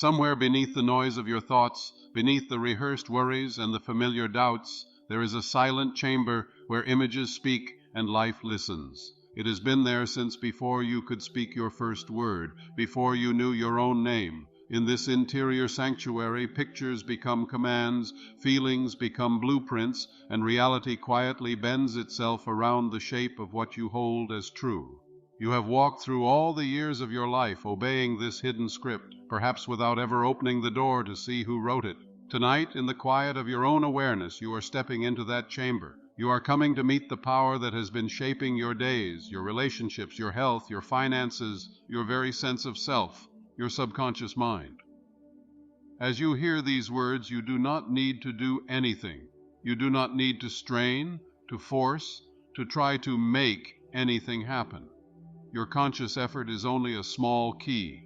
Somewhere beneath the noise of your thoughts, beneath the rehearsed worries and the familiar doubts, there is a silent chamber where images speak and life listens. It has been there since before you could speak your first word, before you knew your own name. In this interior sanctuary, pictures become commands, feelings become blueprints, and reality quietly bends itself around the shape of what you hold as true. You have walked through all the years of your life obeying this hidden script, perhaps without ever opening the door to see who wrote it. Tonight, in the quiet of your own awareness, you are stepping into that chamber. You are coming to meet the power that has been shaping your days, your relationships, your health, your finances, your very sense of self, your subconscious mind. As you hear these words, you do not need to do anything. You do not need to strain, to force, to try to make anything happen. Your conscious effort is only a small key.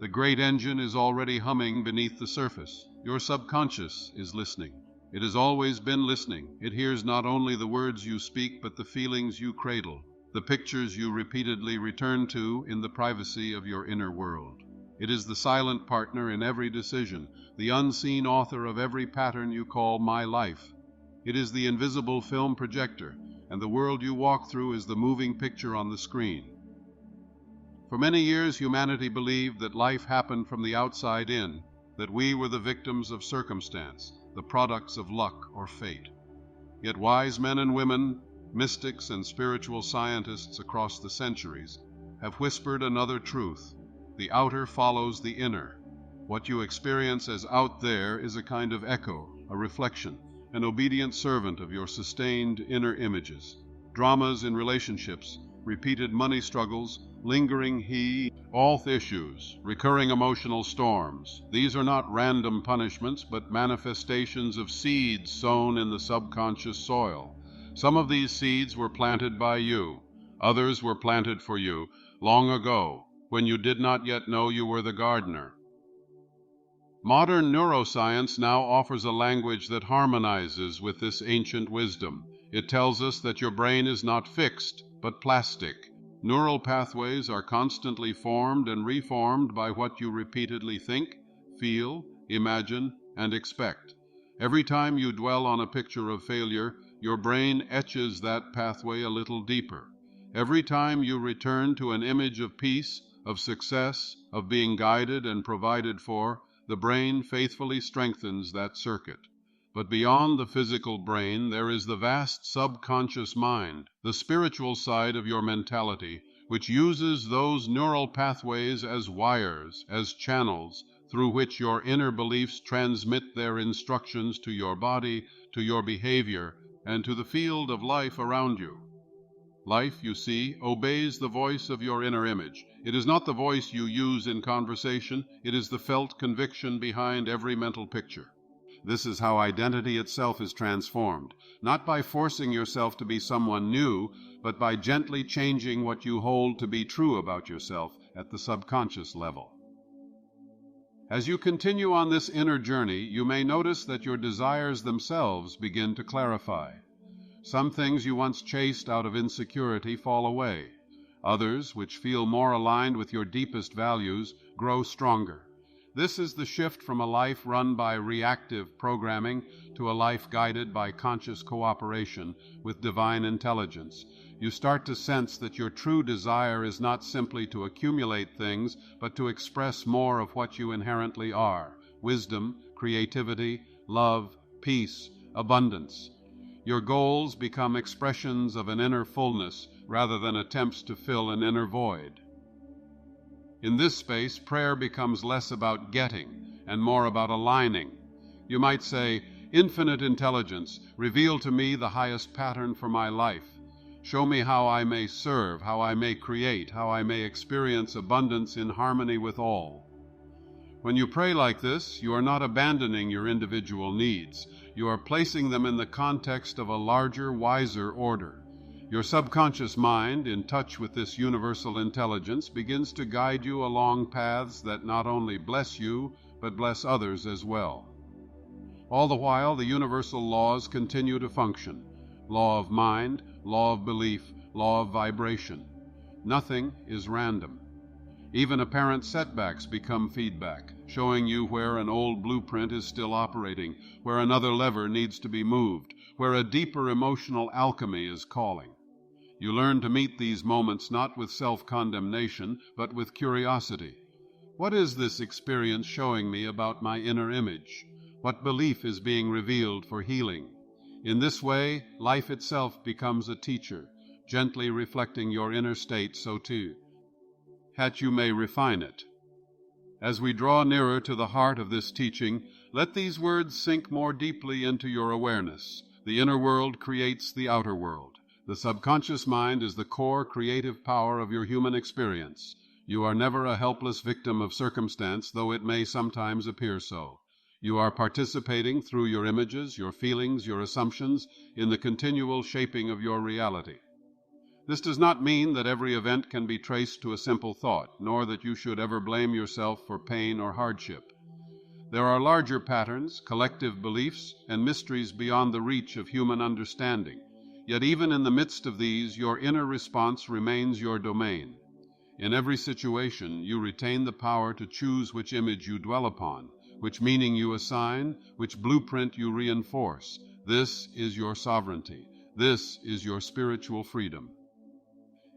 The great engine is already humming beneath the surface. Your subconscious is listening. It has always been listening. It hears not only the words you speak, but the feelings you cradle, the pictures you repeatedly return to in the privacy of your inner world. It is the silent partner in every decision, the unseen author of every pattern you call my life. It is the invisible film projector, and the world you walk through is the moving picture on the screen. For many years, humanity believed that life happened from the outside in, that we were the victims of circumstance, the products of luck or fate. Yet wise men and women, mystics and spiritual scientists across the centuries, have whispered another truth. The outer follows the inner. What you experience as out there is a kind of echo, a reflection, an obedient servant of your sustained inner images. Dramas in relationships, repeated money struggles, lingering all issues, recurring emotional storms. These are not random punishments, but manifestations of seeds sown in the subconscious soil. Some of these seeds were planted by you. Others were planted for you long ago, when you did not yet know you were the gardener. Modern neuroscience now offers a language that harmonizes with this ancient wisdom. It tells us that your brain is not fixed, but plastic. Neural pathways are constantly formed and reformed by what you repeatedly think, feel, imagine, and expect. Every time you dwell on a picture of failure, your brain etches that pathway a little deeper. Every time you return to an image of peace, of success, of being guided and provided for, the brain faithfully strengthens that circuit. But beyond the physical brain, there is the vast subconscious mind, the spiritual side of your mentality, which uses those neural pathways as wires, as channels, through which your inner beliefs transmit their instructions to your body, to your behavior, and to the field of life around you. Life, you see, obeys the voice of your inner image. It is not the voice you use in conversation, it is the felt conviction behind every mental picture. This is how identity itself is transformed, not by forcing yourself to be someone new, but by gently changing what you hold to be true about yourself at the subconscious level. As you continue on this inner journey, you may notice that your desires themselves begin to clarify. Some things you once chased out of insecurity fall away. Others, which feel more aligned with your deepest values, grow stronger. This is the shift from a life run by reactive programming to a life guided by conscious cooperation with divine intelligence. You start to sense that your true desire is not simply to accumulate things, but to express more of what you inherently are: wisdom, creativity, love, peace, abundance. Your goals become expressions of an inner fullness rather than attempts to fill an inner void. In this space, prayer becomes less about getting and more about aligning. You might say, "Infinite intelligence, reveal to me the highest pattern for my life. Show me how I may serve, how I may create, how I may experience abundance in harmony with all." When you pray like this, you are not abandoning your individual needs. You are placing them in the context of a larger, wiser order. Your subconscious mind, in touch with this universal intelligence, begins to guide you along paths that not only bless you, but bless others as well. All the while, the universal laws continue to function. Law of mind, law of belief, law of vibration. Nothing is random. Even apparent setbacks become feedback, showing you where an old blueprint is still operating, where another lever needs to be moved, where a deeper emotional alchemy is calling. You learn to meet these moments not with self-condemnation, but with curiosity. What is this experience showing me about my inner image? What belief is being revealed for healing? In this way, life itself becomes a teacher, gently reflecting your inner state so too, that you may refine it. As we draw nearer to the heart of this teaching, let these words sink more deeply into your awareness. The inner world creates the outer world. The subconscious mind is the core creative power of your human experience. You are never a helpless victim of circumstance, though it may sometimes appear so. You are participating through your images, your feelings, your assumptions, in the continual shaping of your reality. This does not mean that every event can be traced to a simple thought, nor that you should ever blame yourself for pain or hardship. There are larger patterns, collective beliefs, and mysteries beyond the reach of human understanding. Yet even in the midst of these, your inner response remains your domain. In every situation, you retain the power to choose which image you dwell upon, which meaning you assign, which blueprint you reinforce. This is your sovereignty. This is your spiritual freedom.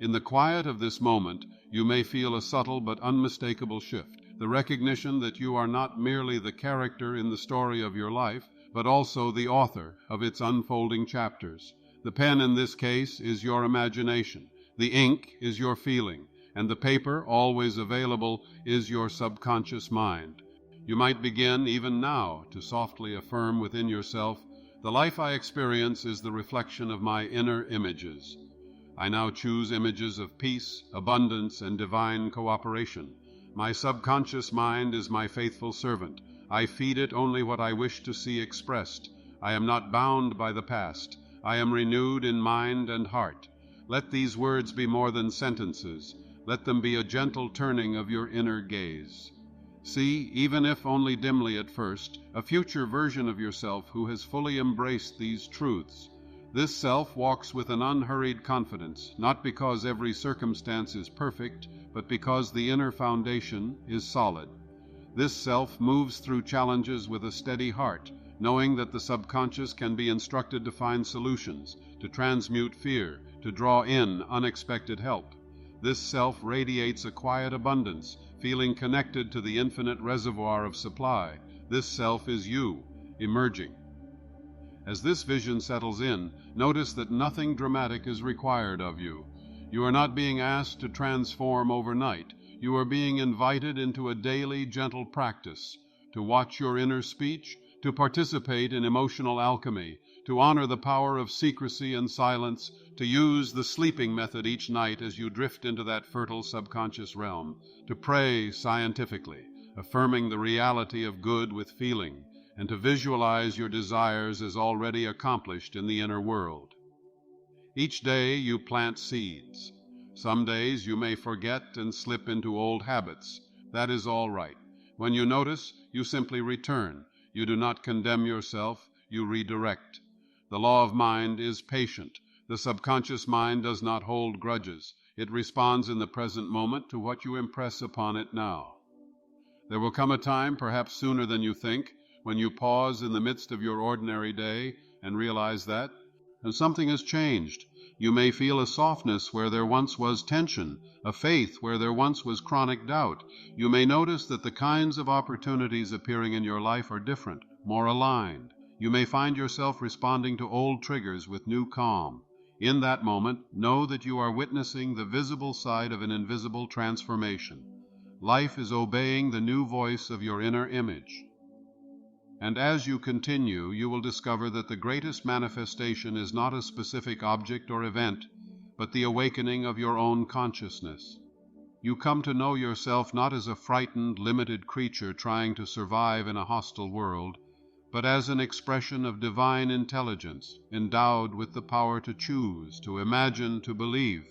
In the quiet of this moment, you may feel a subtle but unmistakable shift, the recognition that you are not merely the character in the story of your life, but also the author of its unfolding chapters. The pen in this case is your imagination, the ink is your feeling, and the paper, always available, is your subconscious mind. You might begin, even now, to softly affirm within yourself, "The life I experience is the reflection of my inner images." I now choose images of peace, abundance, and divine cooperation. My subconscious mind is my faithful servant. I feed it only what I wish to see expressed. I am not bound by the past. I am renewed in mind and heart. Let these words be more than sentences. Let them be a gentle turning of your inner gaze. See, even if only dimly at first, a future version of yourself who has fully embraced these truths. This self walks with an unhurried confidence, not because every circumstance is perfect, but because the inner foundation is solid. This self moves through challenges with a steady heart, knowing that the subconscious can be instructed to find solutions, to transmute fear, to draw in unexpected help. This self radiates a quiet abundance, feeling connected to the infinite reservoir of supply. This self is you, emerging. As this vision settles in, notice that nothing dramatic is required of you. You are not being asked to transform overnight. You are being invited into a daily, gentle practice, to watch your inner speech, to participate in emotional alchemy, to honor the power of secrecy and silence, to use the sleeping method each night as you drift into that fertile subconscious realm, to pray scientifically, affirming the reality of good with feeling, and to visualize your desires as already accomplished in the inner world. Each day you plant seeds. Some days you may forget and slip into old habits. That is all right. When you notice, you simply return. You do not condemn yourself, you redirect. The law of mind is patient. The subconscious mind does not hold grudges. It responds in the present moment to what you impress upon it now. There will come a time, perhaps sooner than you think, when you pause in the midst of your ordinary day and realize that, and something has changed. You may feel a softness where there once was tension, a faith where there once was chronic doubt. You may notice that the kinds of opportunities appearing in your life are different, more aligned. You may find yourself responding to old triggers with new calm. In that moment, know that you are witnessing the visible side of an invisible transformation. Life is obeying the new voice of your inner image. And as you continue, you will discover that the greatest manifestation is not a specific object or event, but the awakening of your own consciousness. You come to know yourself not as a frightened, limited creature trying to survive in a hostile world, but as an expression of divine intelligence, endowed with the power to choose, to imagine, to believe.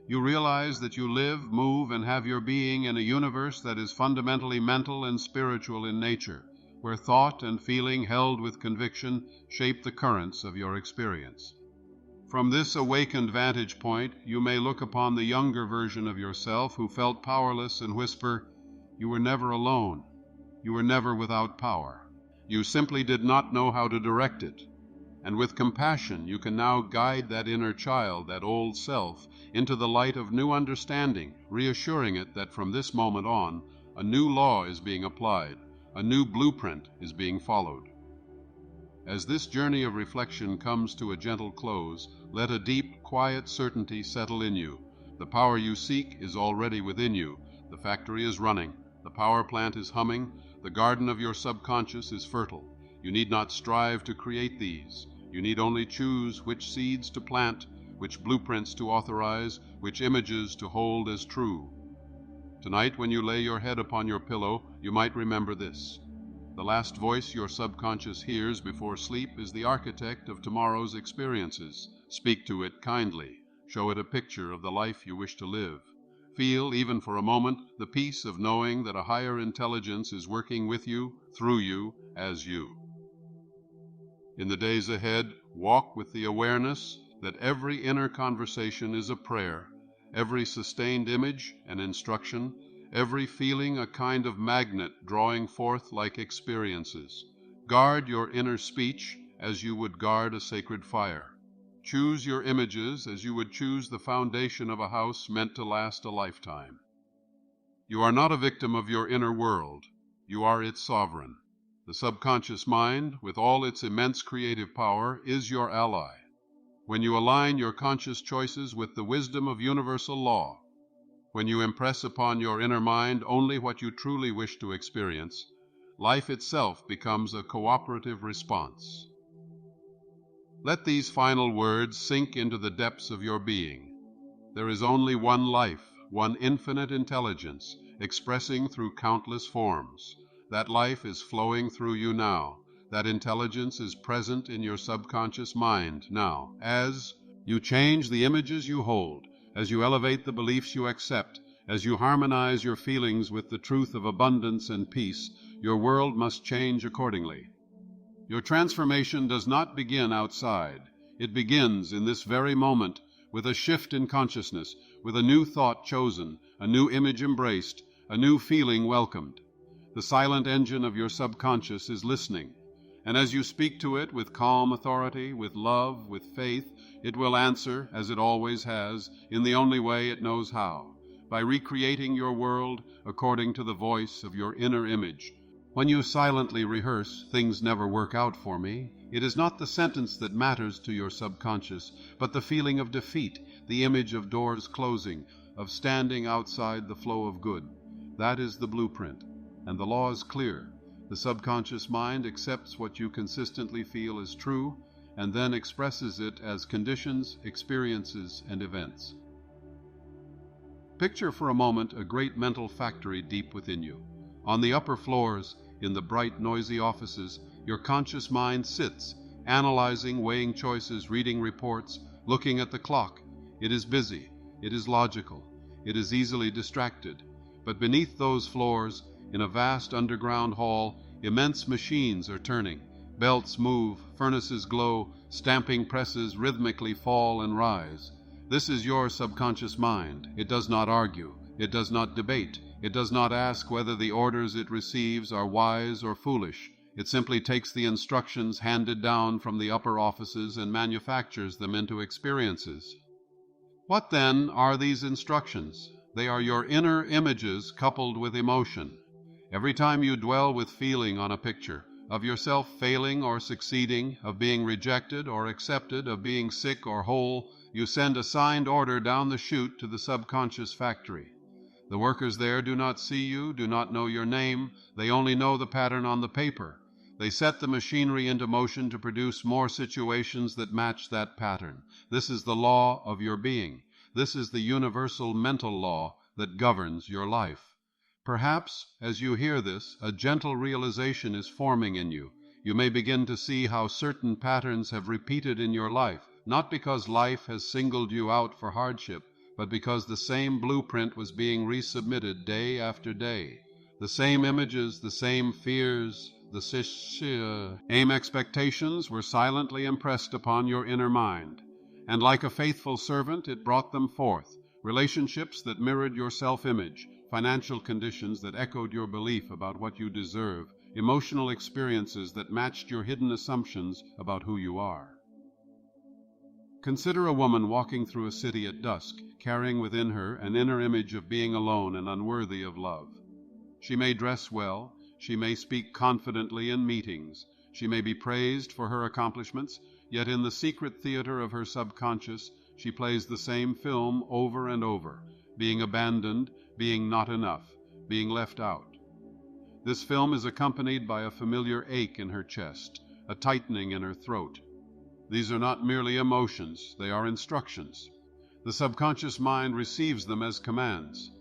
You realize that you live, move, and have your being in a universe that is fundamentally mental and spiritual in nature, where thought and feeling held with conviction shape the currents of your experience. From this awakened vantage point, you may look upon the younger version of yourself who felt powerless and whisper, "You were never alone. You were never without power. You simply did not know how to direct it." And with compassion, you can now guide that inner child, that old self, into the light of new understanding, reassuring it that from this moment on, a new law is being applied, a new blueprint is being followed. As this journey of reflection comes to a gentle close, let a deep, quiet certainty settle in you. The power you seek is already within you. The factory is running. The power plant is humming. The garden of your subconscious is fertile. You need not strive to create these. You need only choose which seeds to plant, which blueprints to authorize, which images to hold as true. Tonight, when you lay your head upon your pillow, you might remember this. The last voice your subconscious hears before sleep is the architect of tomorrow's experiences. Speak to it kindly. Show it a picture of the life you wish to live. Feel, even for a moment, the peace of knowing that a higher intelligence is working with you, through you, as you. In the days ahead, walk with the awareness that every inner conversation is a prayer, every sustained image an instruction, every feeling a kind of magnet drawing forth like experiences. Guard your inner speech as you would guard a sacred fire. Choose your images as you would choose the foundation of a house meant to last a lifetime. You are not a victim of your inner world. You are its sovereign. The subconscious mind, with all its immense creative power, is your ally. When you align your conscious choices with the wisdom of universal law, when you impress upon your inner mind only what you truly wish to experience, life itself becomes a cooperative response. Let these final words sink into the depths of your being. There is only one life, one infinite intelligence, expressing through countless forms. That life is flowing through you now. That intelligence is present in your subconscious mind now. As you change the images you hold, as you elevate the beliefs you accept, as you harmonize your feelings with the truth of abundance and peace, your world must change accordingly. Your transformation does not begin outside. It begins in this very moment with a shift in consciousness, with a new thought chosen, a new image embraced, a new feeling welcomed. The silent engine of your subconscious is listening, and as you speak to it with calm authority, with love, with faith, it will answer, as it always has, in the only way it knows how, by recreating your world according to the voice of your inner image. When you silently rehearse, "Things never work out for me," it is not the sentence that matters to your subconscious, but the feeling of defeat, the image of doors closing, of standing outside the flow of good. That is the blueprint, and the law is clear. The subconscious mind accepts what you consistently feel is true, and then expresses it as conditions, experiences, and events. Picture for a moment a great mental factory deep within you. On the upper floors, in the bright, noisy offices, your conscious mind sits, analyzing, weighing choices, reading reports, looking at the clock. It is busy, it is logical, it is easily distracted. But beneath those floors, in a vast underground hall, immense machines are turning. Belts move, furnaces glow, stamping presses rhythmically fall and rise. This is your subconscious mind. It does not argue. It does not debate. It does not ask whether the orders it receives are wise or foolish. It simply takes the instructions handed down from the upper offices and manufactures them into experiences. What then are these instructions? They are your inner images coupled with emotion. Every time you dwell with feeling on a picture, of yourself failing or succeeding, of being rejected or accepted, of being sick or whole, you send a signed order down the chute to the subconscious factory. The workers there do not see you, do not know your name. They only know the pattern on the paper. They set the machinery into motion to produce more situations that match that pattern. This is the law of your being. This is the universal mental law that governs your life. Perhaps, as you hear this, a gentle realization is forming in you. You may begin to see how certain patterns have repeated in your life, not because life has singled you out for hardship, but because the same blueprint was being resubmitted day after day. The same images, the same fears, the same expectations were silently impressed upon your inner mind. And like a faithful servant, it brought them forth, relationships that mirrored your self-image, financial conditions that echoed your belief about what you deserve, emotional experiences that matched your hidden assumptions about who you are. Consider a woman walking through a city at dusk, carrying within her an inner image of being alone and unworthy of love. She may dress well, she may speak confidently in meetings, she may be praised for her accomplishments, yet in the secret theater of her subconscious she plays the same film over and over, being abandoned, being not enough, being left out. This film is accompanied by a familiar ache in her chest, a tightening in her throat. These are not merely emotions, they are instructions. The subconscious mind receives them as commands.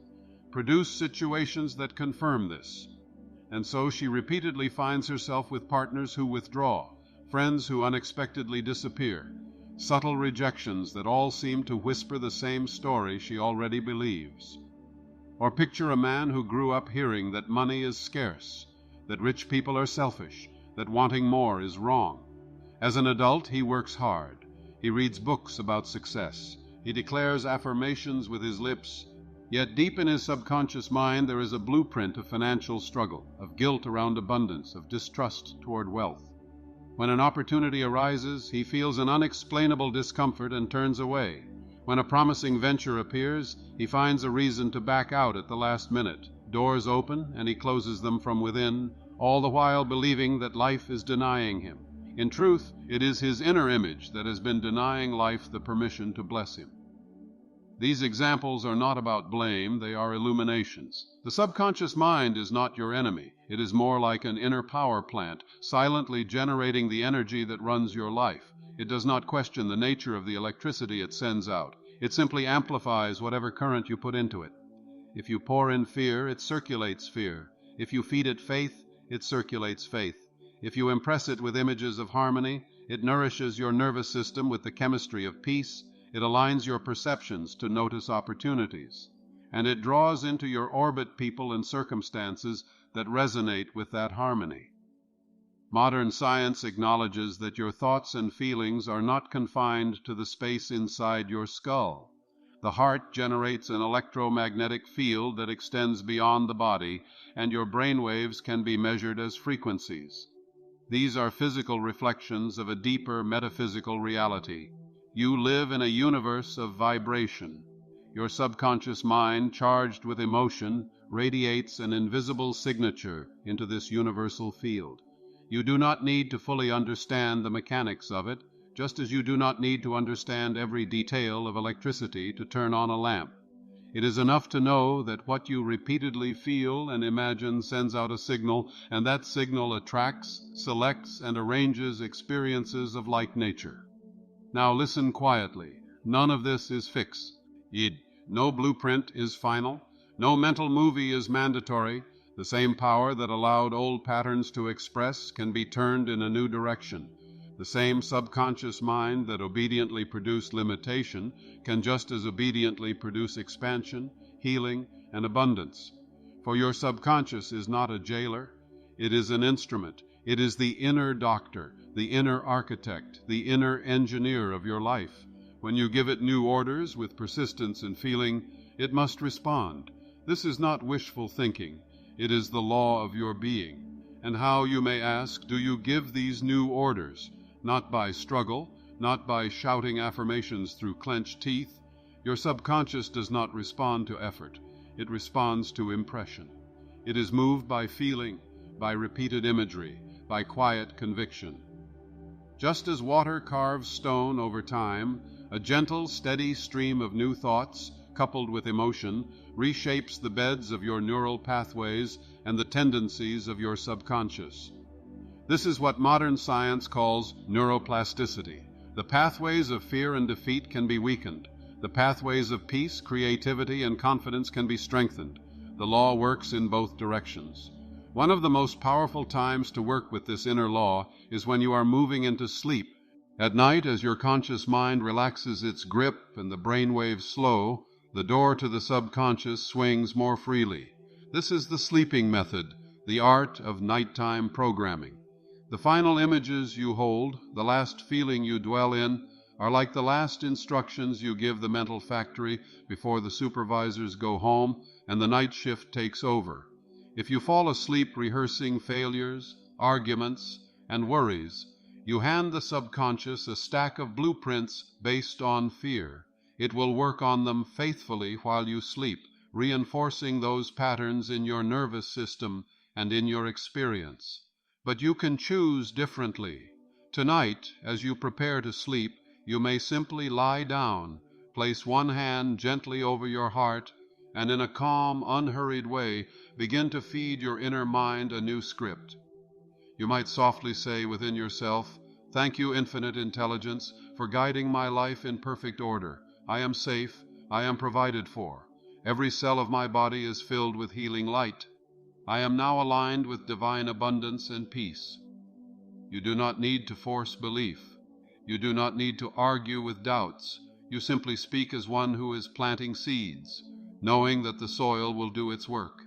Produce situations that confirm this. And so she repeatedly finds herself with partners who withdraw, friends who unexpectedly disappear, subtle rejections that all seem to whisper the same story she already believes. Or picture a man who grew up hearing that money is scarce, that rich people are selfish, that wanting more is wrong. As an adult, he works hard. He reads books about success. He declares affirmations with his lips. Yet deep in his subconscious mind there is a blueprint of financial struggle, of guilt around abundance, of distrust toward wealth. When an opportunity arises, he feels an unexplainable discomfort and turns away. When a promising venture appears, he finds a reason to back out at the last minute. Doors open, and he closes them from within, all the while believing that life is denying him. In truth, it is his inner image that has been denying life the permission to bless him. These examples are not about blame, they are illuminations. The subconscious mind is not your enemy. It is more like an inner power plant, silently generating the energy that runs your life. It does not question the nature of the electricity it sends out. It simply amplifies whatever current you put into it. If you pour in fear, it circulates fear. If you feed it faith, it circulates faith. If you impress it with images of harmony, it nourishes your nervous system with the chemistry of peace. It aligns your perceptions to notice opportunities. And it draws into your orbit people and circumstances that resonate with that harmony. Modern science acknowledges that your thoughts and feelings are not confined to the space inside your skull. The heart generates an electromagnetic field that extends beyond the body, and your brainwaves can be measured as frequencies. These are physical reflections of a deeper metaphysical reality. You live in a universe of vibration. Your subconscious mind, charged with emotion, radiates an invisible signature into this universal field. You do not need to fully understand the mechanics of it, just as you do not need to understand every detail of electricity to turn on a lamp. It is enough to know that what you repeatedly feel and imagine sends out a signal, and that signal attracts, selects, and arranges experiences of like nature. Now listen quietly. None of this is fixed. No blueprint is final. No mental movie is mandatory. The same power that allowed old patterns to express can be turned in a new direction. The same subconscious mind that obediently produced limitation can just as obediently produce expansion, healing, and abundance. For your subconscious is not a jailer. It is an instrument. It is the inner doctor, the inner architect, the inner engineer of your life. When you give it new orders with persistence and feeling, it must respond. This is not wishful thinking. It is the law of your being. And how, you may ask, do you give these new orders? Not by struggle, not by shouting affirmations through clenched teeth. Your subconscious does not respond to effort. It responds to impression. It is moved by feeling, by repeated imagery, by quiet conviction. Just as water carves stone over time, a gentle, steady stream of new thoughts, coupled with emotion, reshapes the beds of your neural pathways and the tendencies of your subconscious. This is what modern science calls neuroplasticity. The pathways of fear and defeat can be weakened. The pathways of peace, creativity, and confidence can be strengthened. The law works in both directions. One of the most powerful times to work with this inner law is when you are moving into sleep. At night, as your conscious mind relaxes its grip and the brainwaves slow, the door to the subconscious swings more freely. This is the sleeping method, the art of nighttime programming. The final images you hold, the last feeling you dwell in, are like the last instructions you give the mental factory before the supervisors go home and the night shift takes over. If you fall asleep rehearsing failures, arguments, and worries, you hand the subconscious a stack of blueprints based on fear. It will work on them faithfully while you sleep, reinforcing those patterns in your nervous system and in your experience. But you can choose differently. Tonight, as you prepare to sleep, you may simply lie down, place one hand gently over your heart, and in a calm, unhurried way begin to feed your inner mind a new script. You might softly say within yourself, "Thank you, Infinite Intelligence, for guiding my life in perfect order. I am safe. I am provided for. Every cell of my body is filled with healing light. I am now aligned with divine abundance and peace." You do not need to force belief. You do not need to argue with doubts. You simply speak as one who is planting seeds, knowing that the soil will do its work.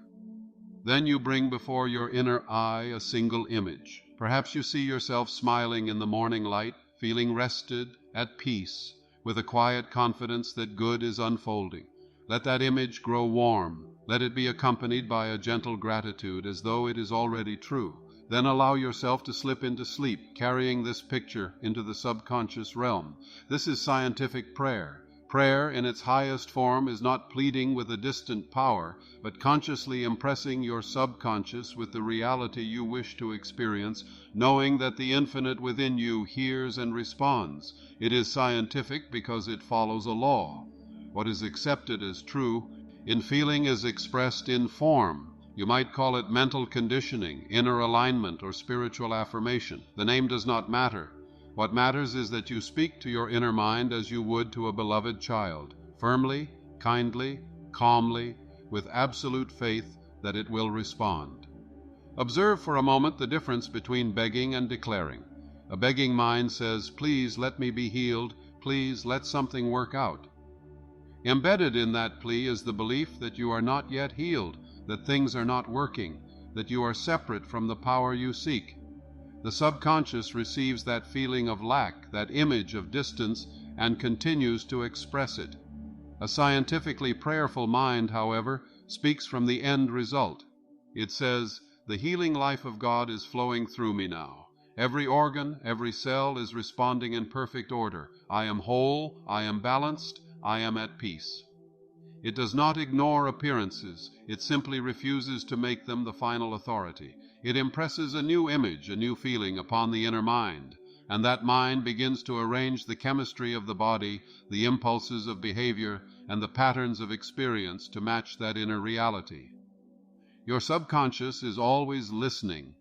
Then you bring before your inner eye a single image. Perhaps you see yourself smiling in the morning light, feeling rested, at peace, with a quiet confidence that good is unfolding. Let that image grow warm. Let it be accompanied by a gentle gratitude as though it is already true. Then allow yourself to slip into sleep, carrying this picture into the subconscious realm. This is scientific prayer. Prayer in its highest form is not pleading with a distant power, but consciously impressing your subconscious with the reality you wish to experience, knowing that the infinite within you hears and responds. It is scientific because it follows a law. What is accepted as true in feeling is expressed in form. You might call it mental conditioning, inner alignment, or spiritual affirmation. The name does not matter. What matters is that you speak to your inner mind as you would to a beloved child, firmly, kindly, calmly, with absolute faith that it will respond. Observe for a moment the difference between begging and declaring. A begging mind says, "Please let me be healed. Please let something work out." Embedded in that plea is the belief that you are not yet healed, that things are not working, that you are separate from the power you seek. The subconscious receives that feeling of lack, that image of distance, and continues to express it. A scientifically prayerful mind, however, speaks from the end result. It says, "The healing life of God is flowing through me now. Every organ, every cell is responding in perfect order. I am whole, I am balanced, I am at peace." It does not ignore appearances. It simply refuses to make them the final authority. It impresses a new image, a new feeling upon the inner mind, and that mind begins to arrange the chemistry of the body, the impulses of behavior, and the patterns of experience to match that inner reality. Your subconscious is always listening.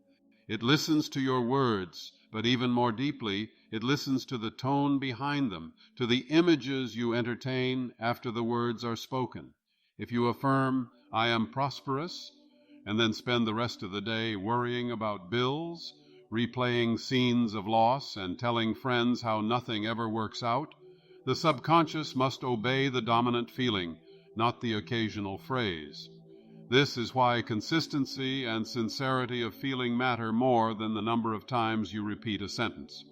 It listens to your words, but even more deeply, it listens to the tone behind them, to the images you entertain after the words are spoken. If you affirm, "I am prosperous," and then spend the rest of the day worrying about bills, replaying scenes of loss, and telling friends how nothing ever works out, the subconscious must obey the dominant feeling, not the occasional phrase. This is why consistency and sincerity of feeling matter more than the number of times you repeat a sentence.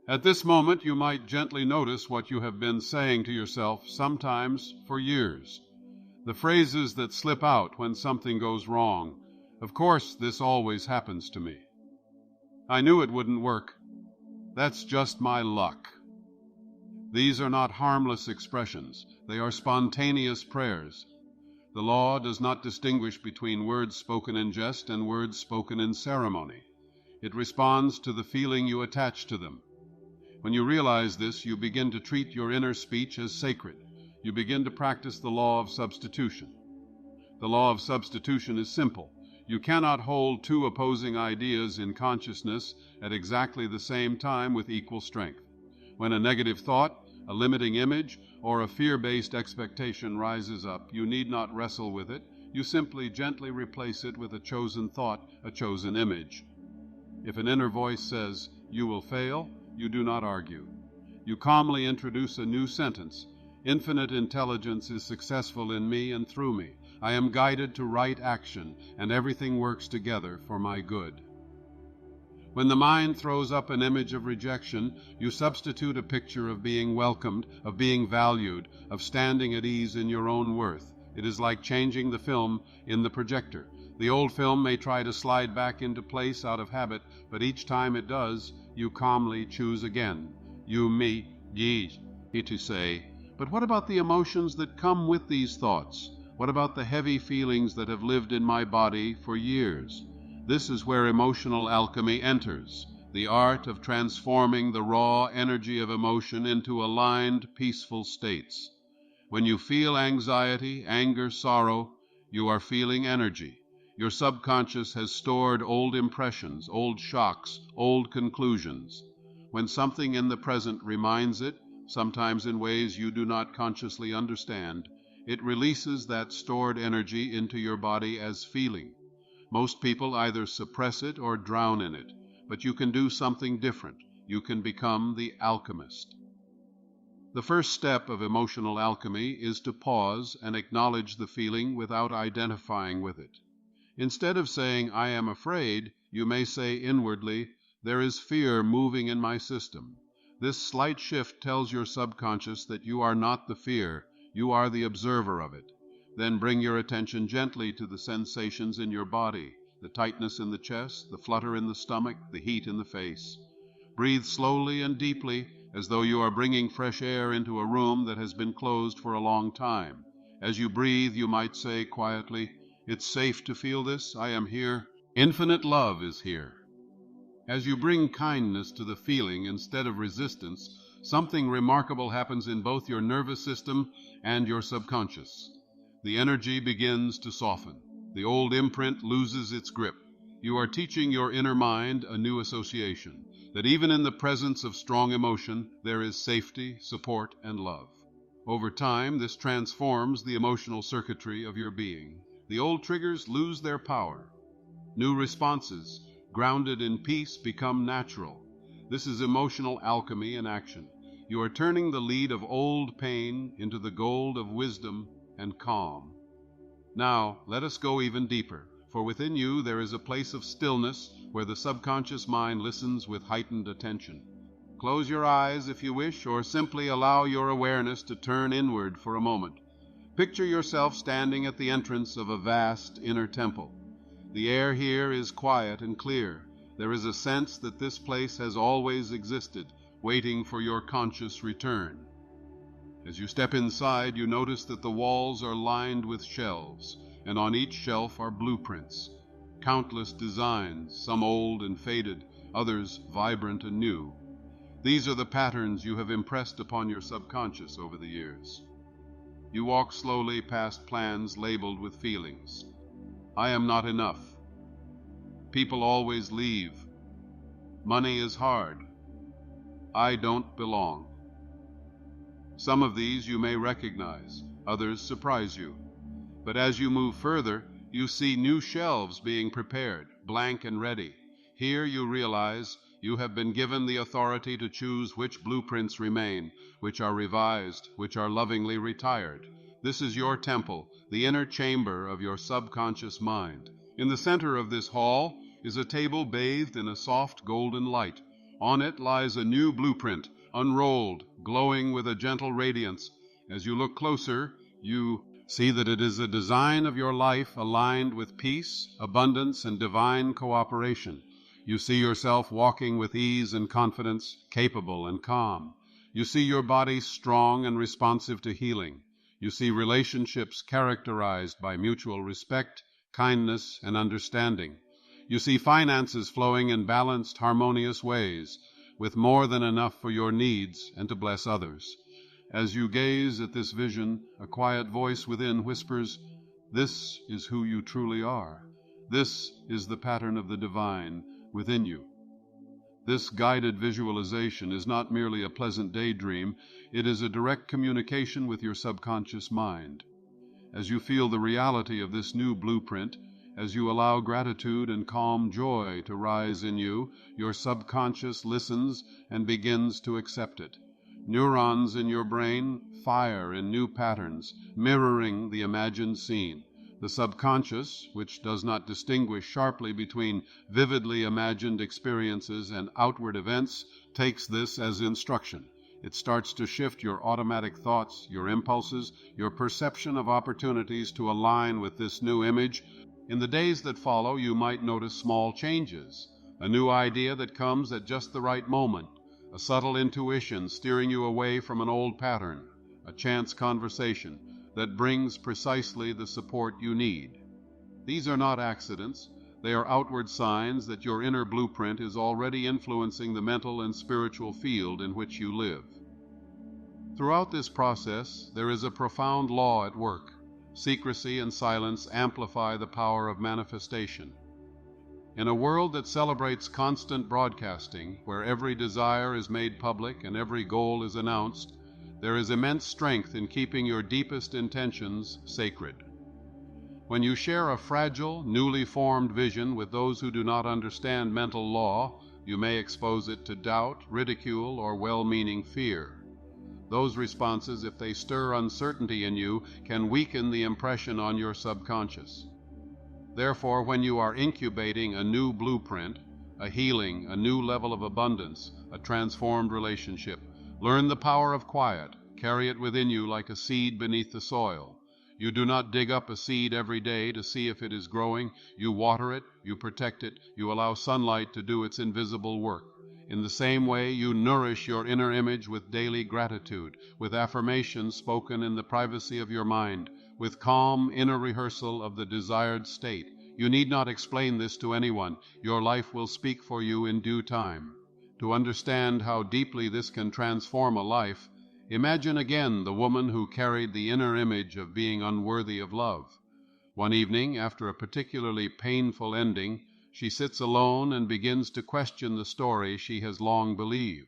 At this moment, you might gently notice what you have been saying to yourself, sometimes for years. The phrases that slip out when something goes wrong. "Of course, this always happens to me." "I knew it wouldn't work." "That's just my luck." These are not harmless expressions. They are spontaneous prayers. The law does not distinguish between words spoken in jest and words spoken in ceremony. It responds to the feeling you attach to them. When you realize this, you begin to treat your inner speech as sacred. You begin to practice the law of substitution. The law of substitution is simple. You cannot hold two opposing ideas in consciousness at exactly the same time with equal strength. When a negative thought, a limiting image, or a fear-based expectation rises up, you need not wrestle with it. You simply gently replace it with a chosen thought, a chosen image. If an inner voice says, "You will fail," you do not argue. You calmly introduce a new sentence. "Infinite intelligence is successful in me and through me. I am guided to right action, and everything works together for my good." When the mind throws up an image of rejection, you substitute a picture of being welcomed, of being valued, of standing at ease in your own worth. It is like changing the film in the projector. The old film may try to slide back into place out of habit, but each time it does, you calmly choose again. You, me, ye, to say. But what about the emotions that come with these thoughts? What about the heavy feelings that have lived in my body for years? This is where emotional alchemy enters, the art of transforming the raw energy of emotion into aligned, peaceful states. When you feel anxiety, anger, sorrow, you are feeling energy. Your subconscious has stored old impressions, old shocks, old conclusions. When something in the present reminds it, sometimes in ways you do not consciously understand, it releases that stored energy into your body as feeling. Most people either suppress it or drown in it, but you can do something different. You can become the alchemist. The first step of emotional alchemy is to pause and acknowledge the feeling without identifying with it. Instead of saying, "I am afraid," you may say inwardly, "There is fear moving in my system." This slight shift tells your subconscious that you are not the fear, you are the observer of it. Then bring your attention gently to the sensations in your body, the tightness in the chest, the flutter in the stomach, the heat in the face. Breathe slowly and deeply, as though you are bringing fresh air into a room that has been closed for a long time. As you breathe, you might say quietly, "It's safe to feel this. I am here. Infinite love is here." As you bring kindness to the feeling instead of resistance, something remarkable happens in both your nervous system and your subconscious. The energy begins to soften. The old imprint loses its grip. You are teaching your inner mind a new association, that even in the presence of strong emotion, there is safety, support, and love. Over time, this transforms the emotional circuitry of your being. The old triggers lose their power. New responses, grounded in peace, become natural. This is emotional alchemy in action. You are turning the lead of old pain into the gold of wisdom and calm. Now, let us go even deeper, for within you there is a place of stillness where the subconscious mind listens with heightened attention. Close your eyes if you wish, or simply allow your awareness to turn inward for a moment. Picture yourself standing at the entrance of a vast inner temple. The air here is quiet and clear. There is a sense that this place has always existed, waiting for your conscious return. As you step inside, you notice that the walls are lined with shelves, and on each shelf are blueprints. Countless designs, some old and faded, others vibrant and new. These are the patterns you have impressed upon your subconscious over the years. You walk slowly past plans labeled with feelings. I am not enough. People always leave. Money is hard. I don't belong. Some of these you may recognize, others surprise you. But as you move further, you see new shelves being prepared, blank and ready. Here you realize you have been given the authority to choose which blueprints remain, which are revised, which are lovingly retired. This is your temple, the inner chamber of your subconscious mind. In the center of this hall is a table bathed in a soft golden light. On it lies a new blueprint, unrolled, glowing with a gentle radiance. As you look closer, you see that it is a design of your life aligned with peace, abundance, and divine cooperation. You see yourself walking with ease and confidence, capable and calm. You see your body strong and responsive to healing. You see relationships characterized by mutual respect, kindness, and understanding. You see finances flowing in balanced, harmonious ways, with more than enough for your needs and to bless others. As you gaze at this vision, a quiet voice within whispers, "This is who you truly are. This is the pattern of the divine within you." This guided visualization is not merely a pleasant daydream, it is a direct communication with your subconscious mind. As you feel the reality of this new blueprint, as you allow gratitude and calm joy to rise in you, your subconscious listens and begins to accept it. Neurons in your brain fire in new patterns, mirroring the imagined scene. The subconscious, which does not distinguish sharply between vividly imagined experiences and outward events, takes this as instruction. It starts to shift your automatic thoughts, your impulses, your perception of opportunities to align with this new image. In the days that follow, you might notice small changes, a new idea that comes at just the right moment, a subtle intuition steering you away from an old pattern, a chance conversation that brings precisely the support you need. These are not accidents. They are outward signs that your inner blueprint is already influencing the mental and spiritual field in which you live. Throughout this process, there is a profound law at work. Secrecy and silence amplify the power of manifestation. In a world that celebrates constant broadcasting, where every desire is made public and every goal is announced, there is immense strength in keeping your deepest intentions sacred. When you share a fragile, newly formed vision with those who do not understand mental law, you may expose it to doubt, ridicule, or well-meaning fear. Those responses, if they stir uncertainty in you, can weaken the impression on your subconscious. Therefore, when you are incubating a new blueprint, a healing, a new level of abundance, a transformed relationship, learn the power of quiet. Carry it within you like a seed beneath the soil. You do not dig up a seed every day to see if it is growing. You water it, you protect it, you allow sunlight to do its invisible work. In the same way, you nourish your inner image with daily gratitude, with affirmations spoken in the privacy of your mind, with calm inner rehearsal of the desired state. You need not explain this to anyone. Your life will speak for you in due time. To understand how deeply this can transform a life, imagine again the woman who carried the inner image of being unworthy of love. One evening, after a particularly painful ending, she sits alone and begins to question the story she has long believed.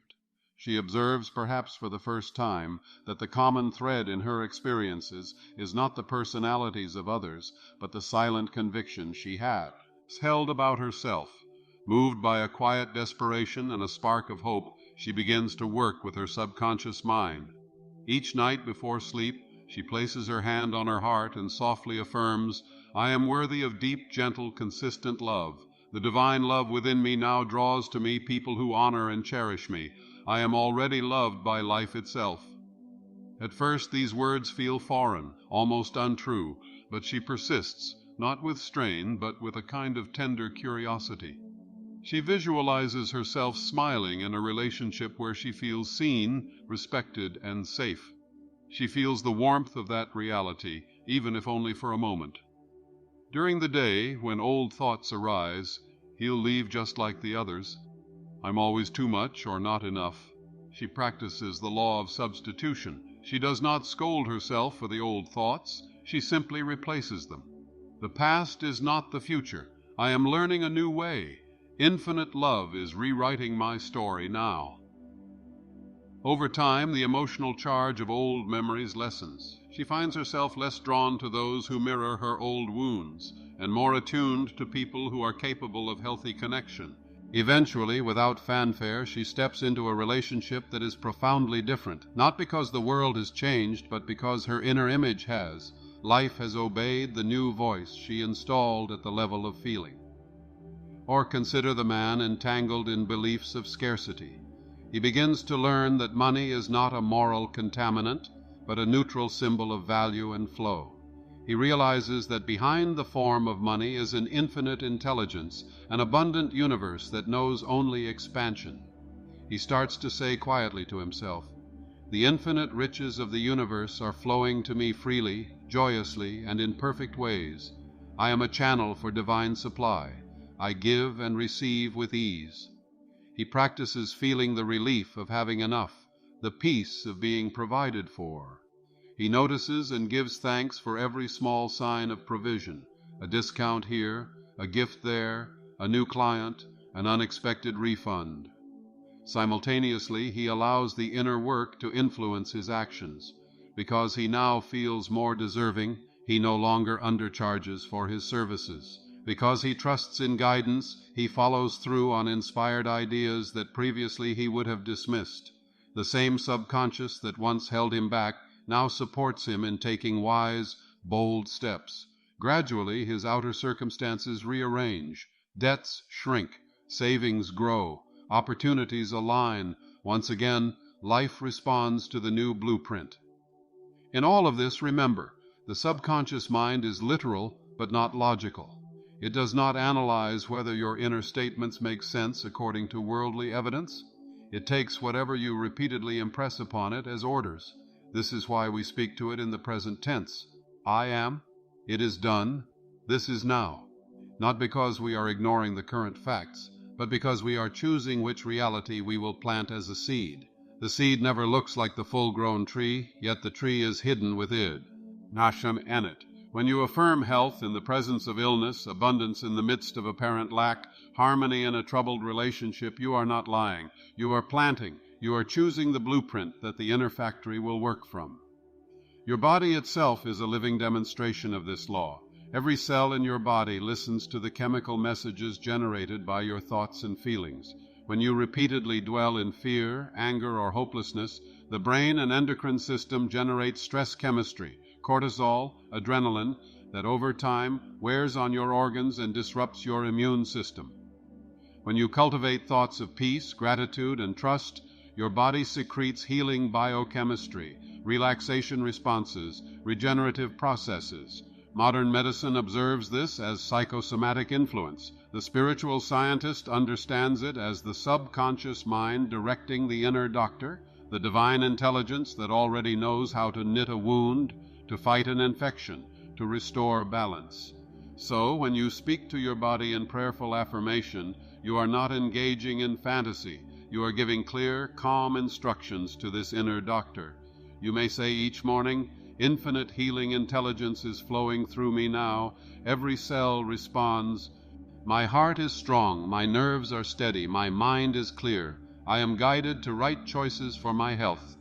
She observes, perhaps for the first time, that the common thread in her experiences is not the personalities of others, but the silent conviction she had held about herself. Moved by a quiet desperation and a spark of hope, she begins to work with her subconscious mind. Each night before sleep, she places her hand on her heart and softly affirms, "I am worthy of deep, gentle, consistent love. The divine love within me now draws to me people who honor and cherish me. I am already loved by life itself." At first these words feel foreign, almost untrue, but she persists, not with strain, but with a kind of tender curiosity. She visualizes herself smiling in a relationship where she feels seen, respected, and safe. She feels the warmth of that reality, even if only for a moment. During the day, when old thoughts arise, "He'll leave just like the others. I'm always too much or not enough." She practices the law of substitution. She does not scold herself for the old thoughts. She simply replaces them. The past is not the future. I am learning a new way. Infinite love is rewriting my story now. Over time, the emotional charge of old memories lessens. She finds herself less drawn to those who mirror her old wounds, and more attuned to people who are capable of healthy connection. Eventually, without fanfare, she steps into a relationship that is profoundly different, not because the world has changed, but because her inner image has. Life has obeyed the new voice she installed at the level of feeling. Or consider the man entangled in beliefs of scarcity. He begins to learn that money is not a moral contaminant, but a neutral symbol of value and flow. He realizes that behind the form of money is an infinite intelligence, an abundant universe that knows only expansion. He starts to say quietly to himself, "The infinite riches of the universe are flowing to me freely, joyously, and in perfect ways. I am a channel for divine supply. I give and receive with ease." He practices feeling the relief of having enough, the peace of being provided for. He notices and gives thanks for every small sign of provision, a discount here, a gift there, a new client, an unexpected refund. Simultaneously, he allows the inner work to influence his actions. Because he now feels more deserving, he no longer undercharges for his services. Because he trusts in guidance, he follows through on inspired ideas that previously he would have dismissed. The same subconscious that once held him back now supports him in taking wise, bold steps. Gradually his outer circumstances rearrange, debts shrink, savings grow, opportunities align. Once again, life responds to the new blueprint. In all of this, remember, the subconscious mind is literal but not logical. It does not analyze whether your inner statements make sense according to worldly evidence. It takes whatever you repeatedly impress upon it as orders. This is why we speak to it in the present tense. I am, it is done, this is now. Not because we are ignoring the current facts, but because we are choosing which reality we will plant as a seed. The seed never looks like the full-grown tree, yet the tree is hidden within. Nasham Enit. When you affirm health in the presence of illness, abundance in the midst of apparent lack, harmony in a troubled relationship, you are not lying. You are planting. You are choosing the blueprint that the inner factory will work from. Your body itself is a living demonstration of this law. Every cell in your body listens to the chemical messages generated by your thoughts and feelings. When you repeatedly dwell in fear, anger, or hopelessness, the brain and endocrine system generate stress chemistry, cortisol, adrenaline, that over time wears on your organs and disrupts your immune system. When you cultivate thoughts of peace, gratitude, and trust, your body secretes healing biochemistry, relaxation responses, regenerative processes. Modern medicine observes this as psychosomatic influence. The spiritual scientist understands it as the subconscious mind directing the inner doctor, the divine intelligence that already knows how to knit a wound, to fight an infection, to restore balance. So, when you speak to your body in prayerful affirmation, you are not engaging in fantasy. You are giving clear, calm instructions to this inner doctor. You may say each morning, "Infinite healing intelligence is flowing through me now. Every cell responds. My heart is strong, my nerves are steady, my mind is clear. I am guided to right choices for my health."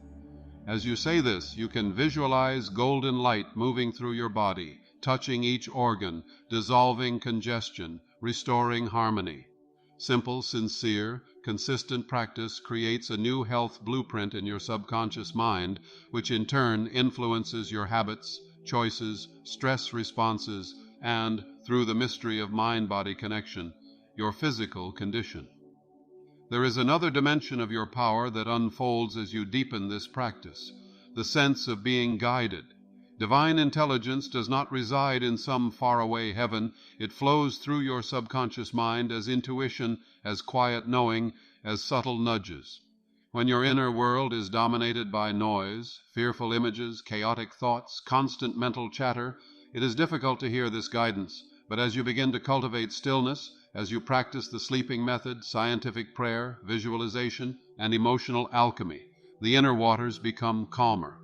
As you say this, you can visualize golden light moving through your body, touching each organ, dissolving congestion, restoring harmony. Simple, sincere, consistent practice creates a new health blueprint in your subconscious mind, which in turn influences your habits, choices, stress responses, and, through the mystery of mind-body connection, your physical condition. There is another dimension of your power that unfolds as you deepen this practice, the sense of being guided. Divine intelligence does not reside in some faraway heaven. It flows through your subconscious mind as intuition, as quiet knowing, as subtle nudges. When your inner world is dominated by noise, fearful images, chaotic thoughts, constant mental chatter, it is difficult to hear this guidance. But as you begin to cultivate stillness, as you practice the sleeping method, scientific prayer, visualization, and emotional alchemy, the inner waters become calmer.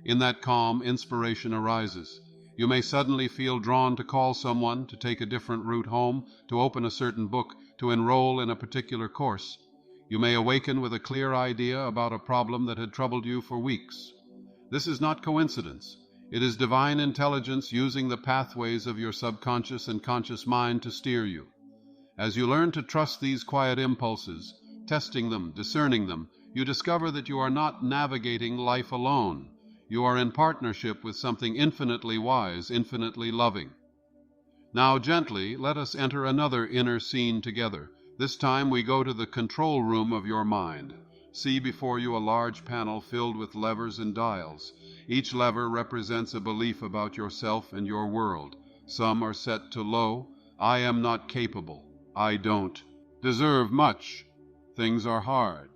In that calm, inspiration arises. You may suddenly feel drawn to call someone, to take a different route home, to open a certain book, to enroll in a particular course. You may awaken with a clear idea about a problem that had troubled you for weeks. This is not coincidence. It is divine intelligence using the pathways of your subconscious and conscious mind to steer you. As you learn to trust these quiet impulses, testing them, discerning them, you discover that you are not navigating life alone. You are in partnership with something infinitely wise, infinitely loving. Now gently let us enter another inner scene together. This time we go to the control room of your mind. See before you a large panel filled with levers and dials. Each lever represents a belief about yourself and your world. Some are set to low. I am not capable. I don't deserve much. Things are hard.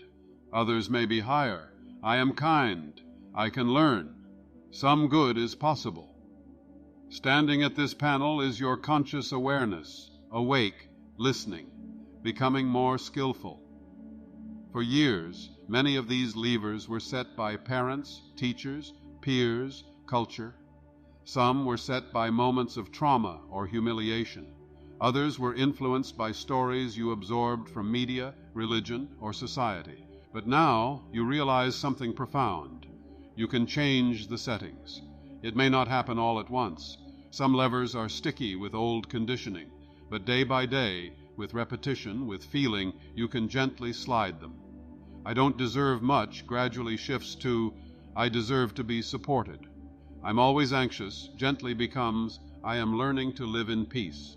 Others may be higher. I am kind. I can learn. Some good is possible. Standing at this panel is your conscious awareness, awake, listening, becoming more skillful. For years, many of these levers were set by parents, teachers, peers, culture. Some were set by moments of trauma or humiliation. Others were influenced by stories you absorbed from media, religion, or society. But now you realize something profound. You can change the settings. It may not happen all at once. Some levers are sticky with old conditioning, but day by day, with repetition, with feeling, you can gently slide them. I don't deserve much gradually shifts to I deserve to be supported. I'm always anxious gently becomes I am learning to live in peace.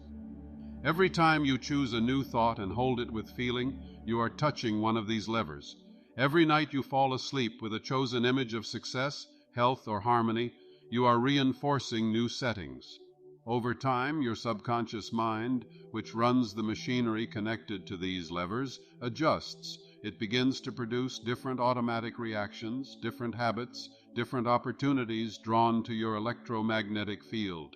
Every time you choose a new thought and hold it with feeling, you are touching one of these levers. Every night you fall asleep with a chosen image of success, health, or harmony, you are reinforcing new settings. Over time, your subconscious mind, which runs the machinery connected to these levers, adjusts. It begins to produce different automatic reactions, different habits, different opportunities drawn to your electromagnetic field.